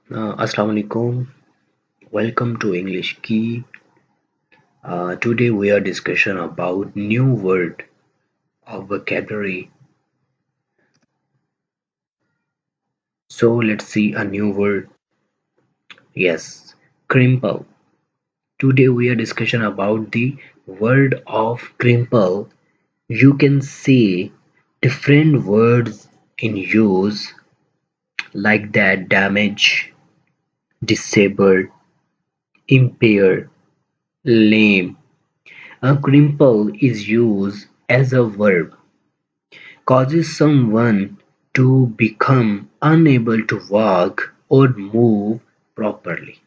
Assalamu alaikum. Welcome to English Key. Today we are discussion about new word of vocabulary. So let's see a new word. Yes, crimple. Today we are discussion about the word of crimple. You can see different words in use like that damage, disabled, impaired, lame. A crimple is used as a verb causes someone to become unable to walk or move properly.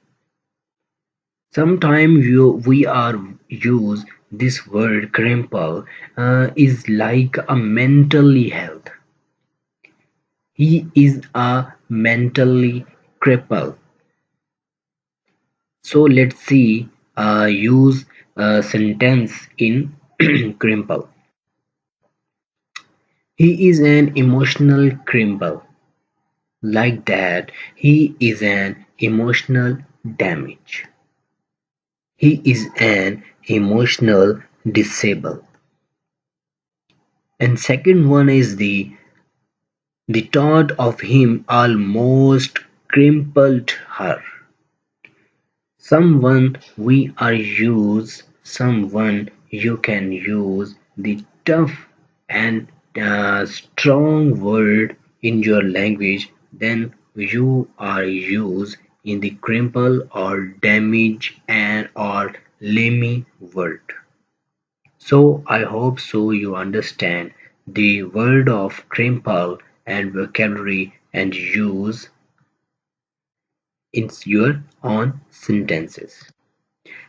Sometimes we are use this word cripple is like a mentally health. He is a mentally cripple. So let's see use a sentence in cripple. He is an emotional cripple. Like that, he is an emotional damage. He is an emotional disabled. And second one is the thought of him almost crippled her. Someone we are use, someone you can use the tough and strong word in your language, then you are use in the cripple or damage and or lemmy word. So I hope so you understand the word of cripple and vocabulary and use in your own sentences.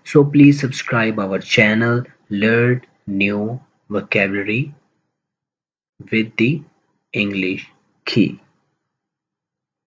So please subscribe our channel, learn new vocabulary with the English key.